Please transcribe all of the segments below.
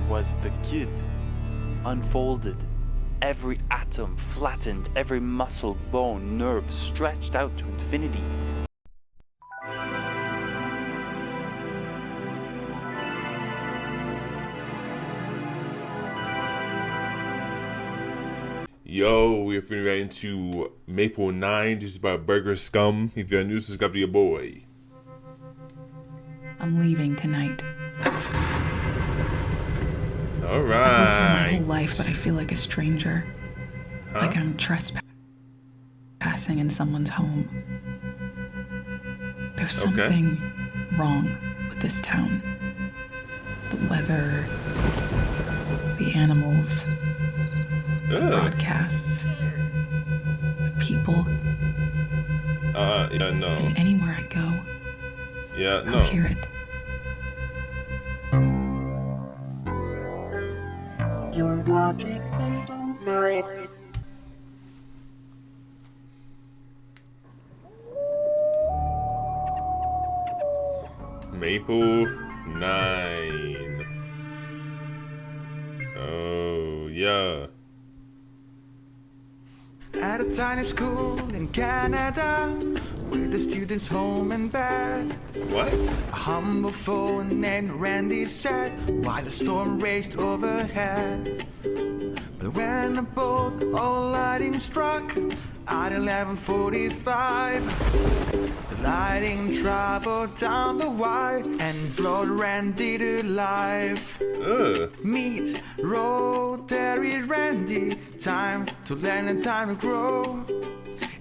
was the kid. Unfolded, every atom flattened, every muscle, bone, nerve stretched out to infinity. Yo, we're finna right into Maple 9. This is by burgerscum. If you're new, subscribe to your boy. I'm leaving tonight. Alright. I've lived here my whole life, but I feel like a stranger. Huh? Like I'm trespassing in someone's home. There's something wrong with this town. The weather, the animals, the broadcasts, the people. Yeah, no. And anywhere I go, Yeah, no. I'll hear it. You're watching Maple 9. Maple 9. Oh, yeah. At a tiny school in Canada, with the students home and bed, What? a humble foe named Randy sat while a storm raged overhead. But when the bolt of lightning struck at 11:45, the lightning traveled down the wire and blowed Randy to life. Meet Rotary Randy, time to learn and time to grow.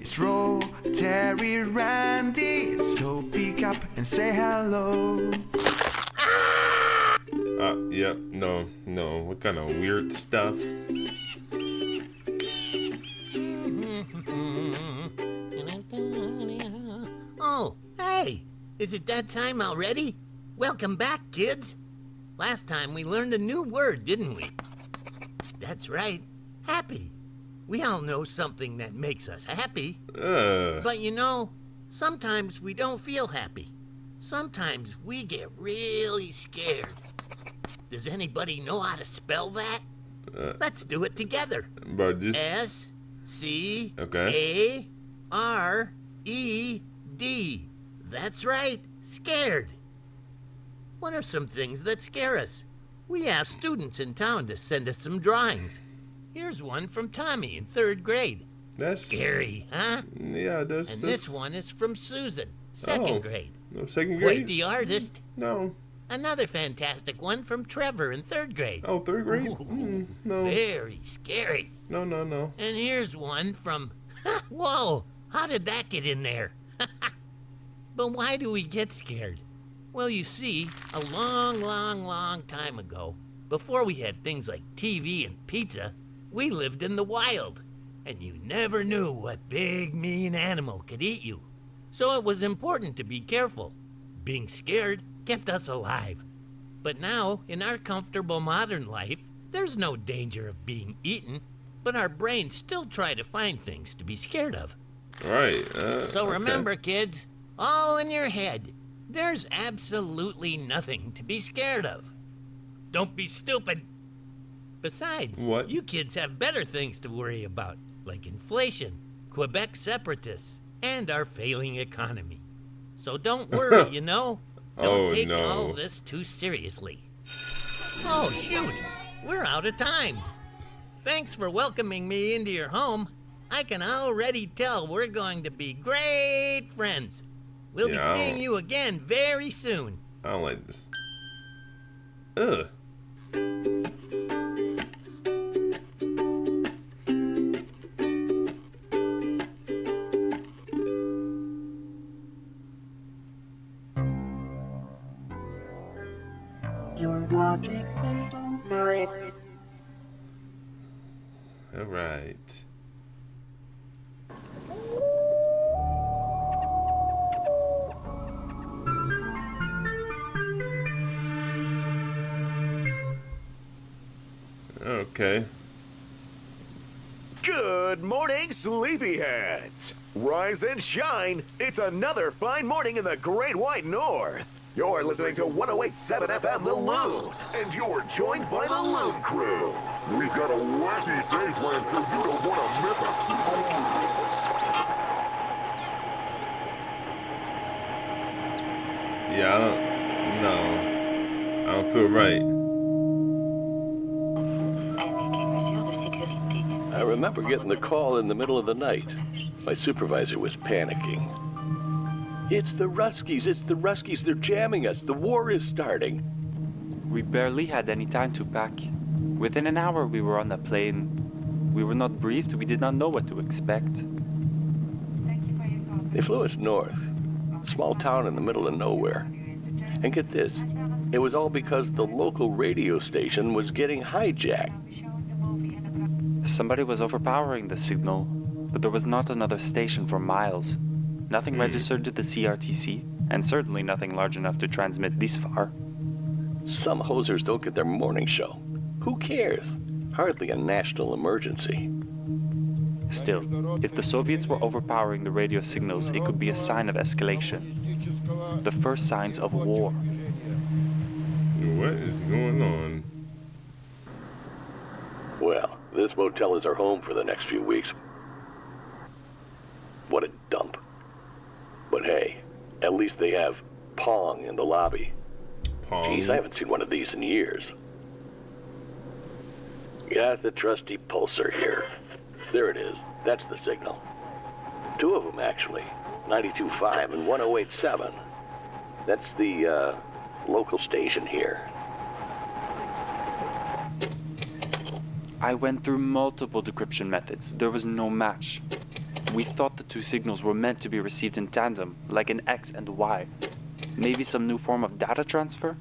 It's Rotary Randy, so pick up and say hello. Yep, no. What kind of weird stuff? Oh, hey! Is it that time already? Welcome back, kids! Last time we learned a new word, didn't we? That's right, happy. We all know something that makes us happy. But you know, sometimes we don't feel happy. Sometimes we get really scared. Does anybody know how to spell that? Let's do it together. Bro, this... S-C-A-R-E-D. That's right, scared. What are some things that scare us? We asked students in town to send us some drawings. Here's one from Tommy in 3rd grade. That's... Scary, huh? Yeah, that's... And this one is from Susan, 2nd grade. No, 2nd grade? Quite the artist. No. Another fantastic one from Trevor in 3rd grade. Oh, 3rd grade? Ooh, No. Very scary. No. And here's one from... Whoa! How did that get in there? But why do we get scared? Well, you see, a long time ago, before we had things like TV and pizza, we lived in the wild. And you never knew what big, mean animal could eat you. So it was important to be careful. Being scared kept us alive. But now, in our comfortable modern life, there's no danger of being eaten, but our brains still try to find things to be scared of. Right. So remember, kids, all in your head, there's absolutely nothing to be scared of. Don't be stupid. Besides, What? You kids have better things to worry about, like inflation, Quebec separatists, and our failing economy. So don't worry, you know? Don't take all this too seriously. Oh, shoot! We're out of time. Thanks for welcoming me into your home. I can already tell we're going to be great friends. We'll be seeing you again very soon. I don't like this. Ugh. You're watching Maple 9. All right. Okay. Good morning, sleepyheads! Rise and shine! It's another fine morning in the Great White North. You're listening to 108.7 FM The Loon, and you're joined by the Loon Crew. We've got a wacky day planned so you don't want to miss a single move. Yeah, I don't feel right. I remember getting the call in the middle of the night. My supervisor was panicking. It's the Ruskies, they're jamming us, the war is starting. We barely had any time to pack. Within an hour we were on the plane. We were not briefed, we did not know what to expect. They flew us north, a small town in the middle of nowhere. And get this, it was all because the local radio station was getting hijacked. Somebody was overpowering the signal, but there was not another station for miles. Nothing registered to the CRTC, and certainly nothing large enough to transmit this far. Some hosers don't get their morning show. Who cares? Hardly a national emergency. Still, if the Soviets were overpowering the radio signals, it could be a sign of escalation. The first signs of war. What is going on? Well, this motel is our home for the next few weeks. What a dump. But hey, at least they have Pong in the lobby. Pong? Geez, I haven't seen one of these in years. Got the trusty pulsar here. There it is. That's the signal. Two of them, actually. 92.5 and 108.7. That's the, local station here. I went through multiple decryption methods. There was no match. We thought the two signals were meant to be received in tandem, like an X and Y. Maybe some new form of data transfer?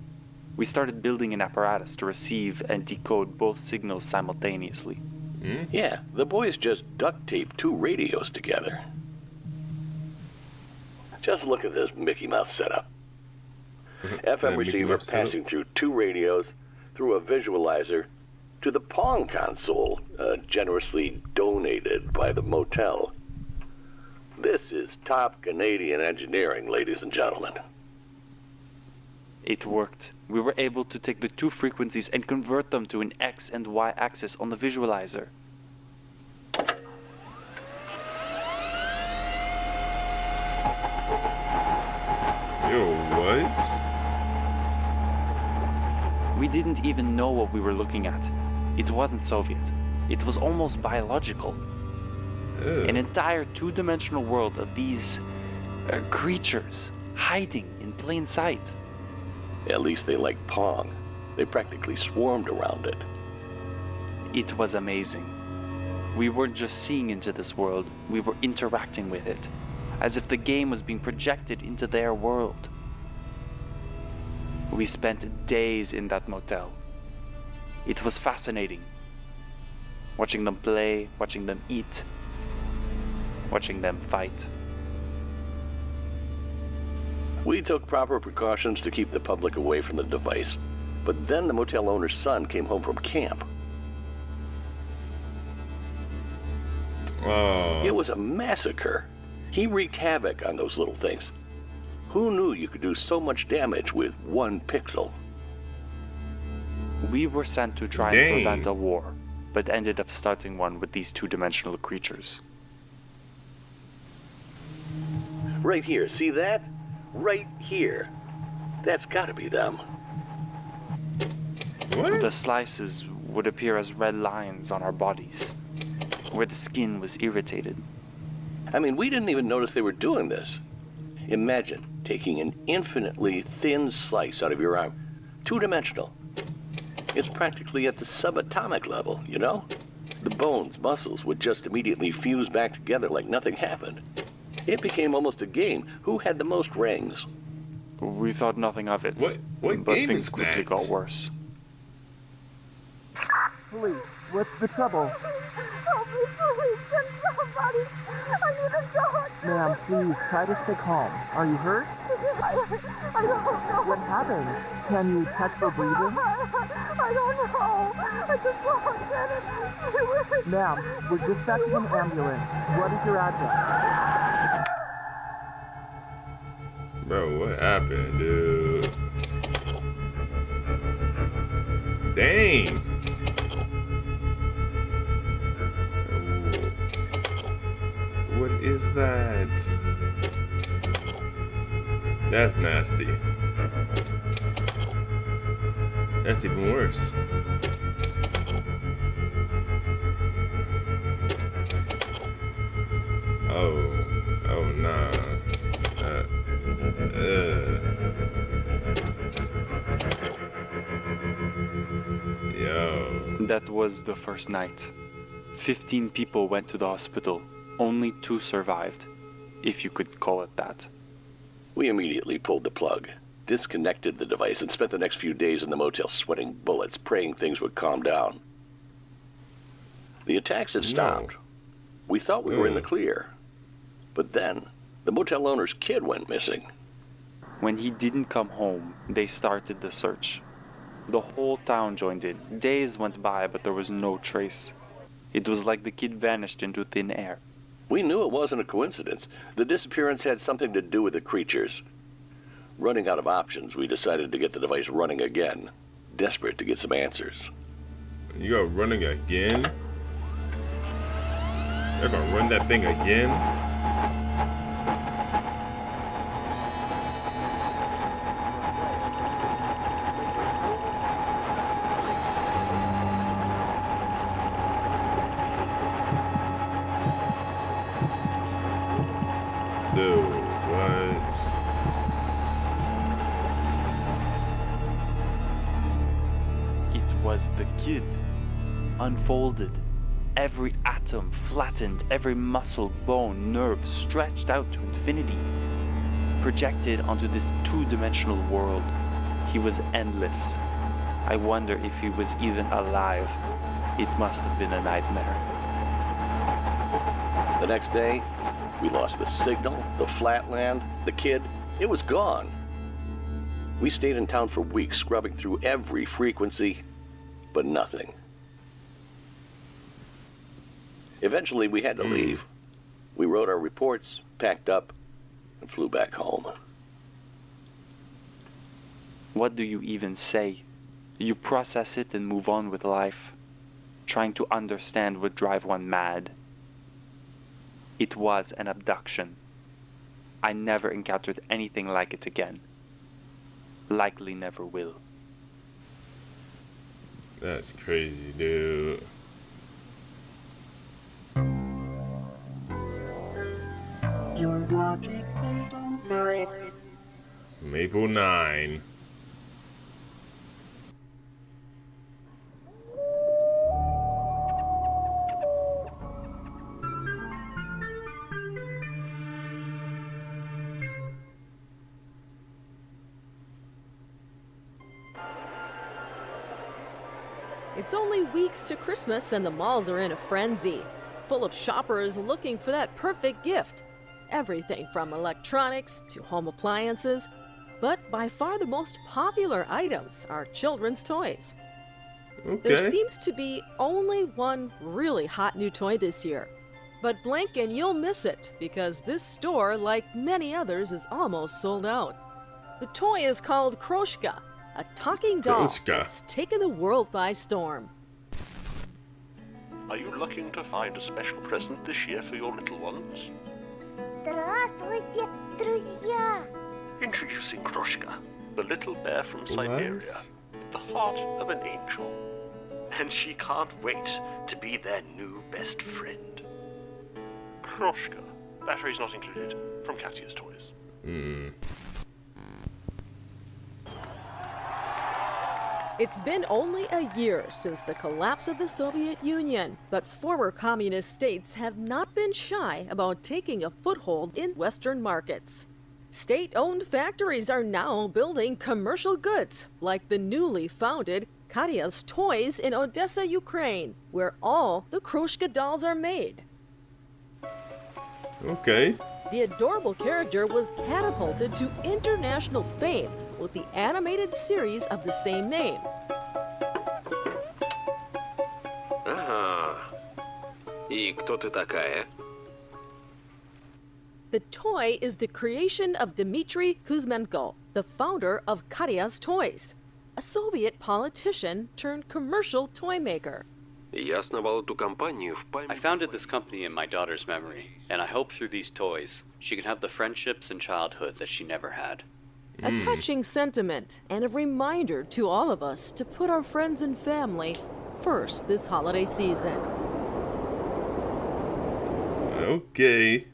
We started building an apparatus to receive and decode both signals simultaneously. Yeah, the boys just duct taped two radios together. Just look at this Mickey Mouse setup. FM receiver passing through two radios, through a visualizer, to the Pong console, generously donated by the motel. This is top Canadian engineering, ladies and gentlemen. It worked. We were able to take the two frequencies and convert them to an X and Y axis on the visualizer. Yo, what? We didn't even know what we were looking at. It wasn't Soviet. It was almost biological. An entire two-dimensional world of these creatures hiding in plain sight. At least they like Pong. They practically swarmed around it. It was amazing. We weren't just seeing into this world, we were interacting with it, as if the game was being projected into their world. We spent days in that motel. It was fascinating. Watching them play, watching them eat, watching them fight. We took proper precautions to keep the public away from the device, but then the motel owner's son came home from camp. It was a massacre. He wreaked havoc on those little things. Who knew you could do so much damage with one pixel? We were sent to try and prevent a war, but ended up starting one with these two-dimensional creatures. Right here, see that? Right here. That's gotta be them. What? The slices would appear as red lines on our bodies, where the skin was irritated. I mean, we didn't even notice they were doing this. Imagine taking an infinitely thin slice out of your arm. Two-dimensional. It's practically at the subatomic level, you know? The bones, muscles would just immediately fuse back together like nothing happened. It became almost a game. Who had the most rings? We thought nothing of it. What but game things is quickly that? got worse. Police, what's the trouble? Help me, please, send somebody. I need a dog. Ma'am, please, try to stay calm. Are you hurt? I don't know. What happened? Can you touch or breathing? I don't know. I just walked in and... Ma'am, we're dispatching an ambulance. What is your address? Bro, what happened, dude? Dang. What is that? That's nasty. That's even worse. Oh nah. Yo. That was the first night. 15 people went to the hospital. Only 2 survived, if you could call it that. We immediately pulled the plug, disconnected the device, and spent the next few days in the motel sweating bullets, praying things would calm down. The attacks had stopped. We thought we were in the clear. But then, the motel owner's kid went missing. When he didn't come home, they started the search. The whole town joined in. Days went by, but there was no trace. It was like the kid vanished into thin air. We knew it wasn't a coincidence. The disappearance had something to do with the creatures. Running out of options, we decided to get the device running again, desperate to get some answers. You got running again? They're gonna run that thing again? Dude, what? It was the kid. Unfolded. Every atom flattened, every muscle, bone, nerve stretched out to infinity. Projected onto this two-dimensional world. He was endless. I wonder if he was even alive. It must have been a nightmare. The next day, we lost the signal, the flatland, the kid. It was gone. We stayed in town for weeks, scrubbing through every frequency, but nothing. Eventually, we had to leave. We wrote our reports, packed up, and flew back home. What do you even say? You process it and move on with life, trying to understand what drives one mad. It was an abduction. I never encountered anything like it again. Likely never will. That's crazy, dude. You're watching Maple 9. It's only weeks to Christmas and the malls are in a frenzy, full of shoppers looking for that perfect gift. Everything from electronics to home appliances, but by far the most popular items are children's toys. There seems to be only one really hot new toy this year, but blink and you'll miss it because this store, like many others, is almost sold out. The toy is called Kroshka, a talking doll that's taken the world by storm. Are you looking to find a special present this year for your little ones? Здравствуйте, друзья! Introducing Kroshka, the little bear from Siberia, the heart of an angel. And she can't wait to be their new best friend. Kroshka. Batteries not included. From Katya's Toys. It's been only a year since the collapse of the Soviet Union, but former communist states have not been shy about taking a foothold in Western markets. State-owned factories are now building commercial goods, like the newly founded Katya's Toys in Odessa, Ukraine, where all the Kroshka dolls are made. Okay. The adorable character was catapulted to international fame with the animated series of the same name. Ага. И кто ты такая? The toy is the creation of Dmitry Kuzmenko, the founder of Katya's Toys. a Soviet politician turned commercial toy maker. Я основал эту компанию в память... I founded this company in my daughter's memory, and I hope through these toys she can have the friendships and childhood that she never had. A touching sentiment and a reminder to all of us to put our friends and family first this holiday season. Okay.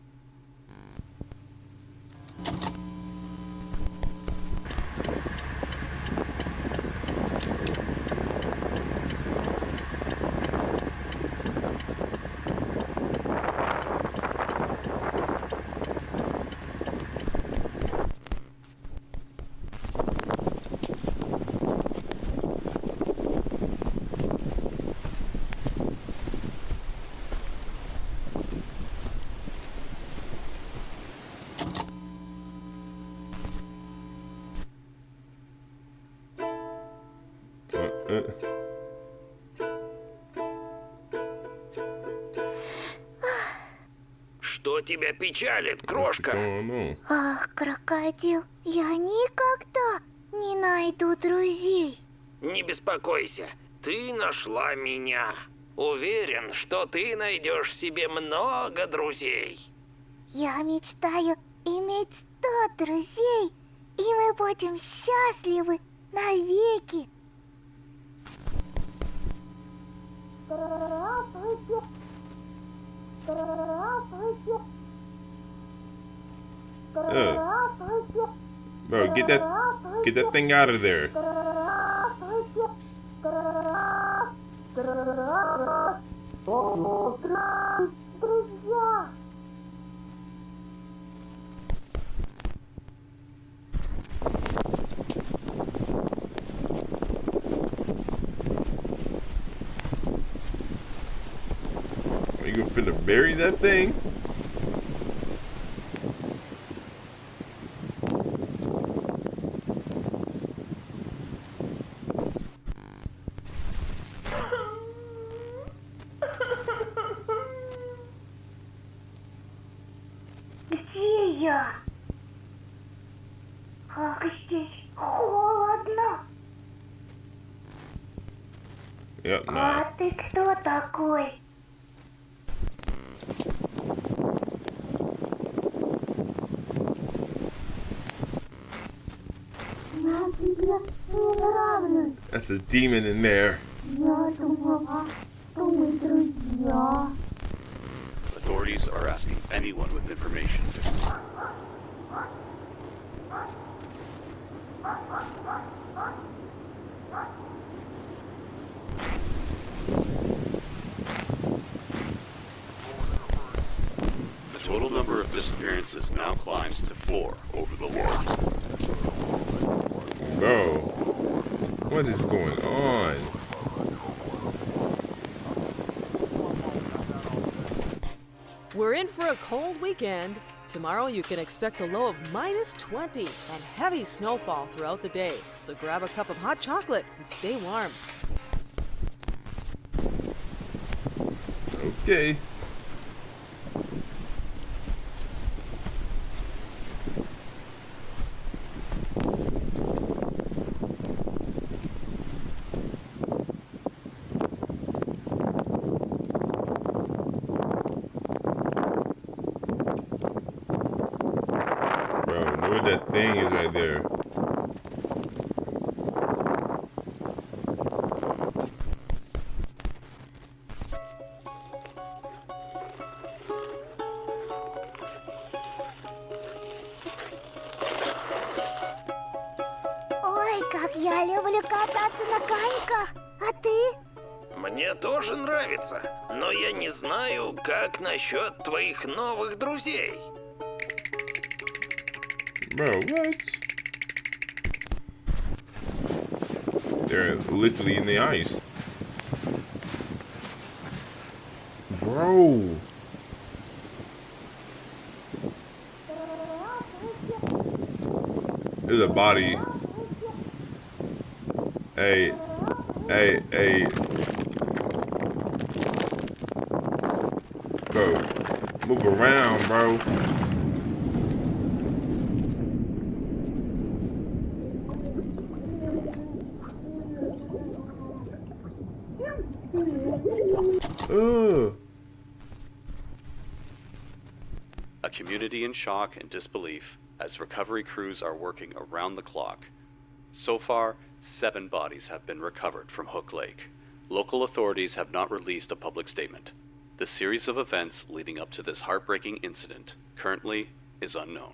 Что тебя печалит, крошка? Ах, крокодил, я никогда не найду друзей. Не беспокойся, ты нашла меня. Уверен, что ты найдешь себе много друзей. Я мечтаю иметь 100 друзей, и мы будем счастливы навеки. Здравствуйте. Здравствуйте. Здравствуйте. Bro, get that thing out of there. Здравствуйте. Друзья. Are you finna bury that thing? Где я? Как здесь холодно. Yep, nah. А ты кто такой? Я тебе не нравлюсь. That's a demon in there. Я думала, что мы друзья. Authorities are asking anyone with information to... The total number of disappearances now climbs to 4 over the world. Bro, what is going on? We're in for a cold weekend. Tomorrow you can expect a low of -20 and heavy snowfall throughout the day. So grab a cup of hot chocolate and stay warm. Okay. Bro, know what that thing is right there. Ой, как я люблю кататься на коньках. А ты? Мне тоже нравится, но я не знаю, как насчет твоих новых друзей. Bro, what? They're literally in the ice. Bro. There's a body. Hey. Bro, move around, bro. A community in shock and disbelief as recovery crews are working around the clock. So far, 7 bodies have been recovered from Hook Lake. Local authorities have not released a public statement. The series of events leading up to this heartbreaking incident currently is unknown.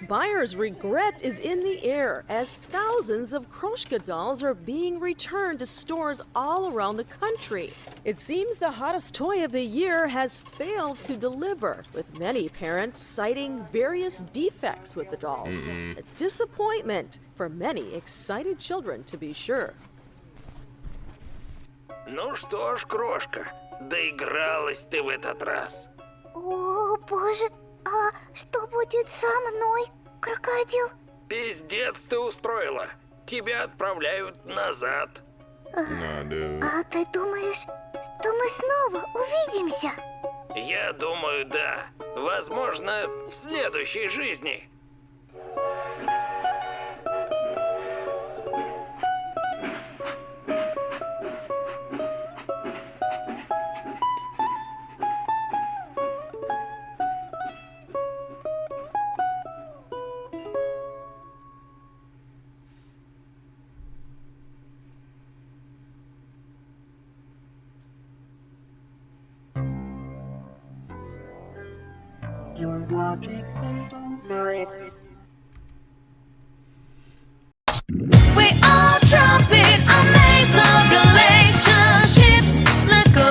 Buyers' regret is in the air as thousands of Kroshka dolls are being returned to stores all around the country. It seems the hottest toy of the year has failed to deliver, with many parents citing various defects with the dolls. A disappointment for many excited children, to be sure. Ну что ж, крошка, доигралась ты в этот раз. О, боже, а что будет со мной, крокодил? Пиздец ты устроила. Тебя отправляют назад. А ты думаешь, что мы снова увидимся? Я думаю, да. Возможно, в следующей жизни. You're watching Little Mermaid. We all try.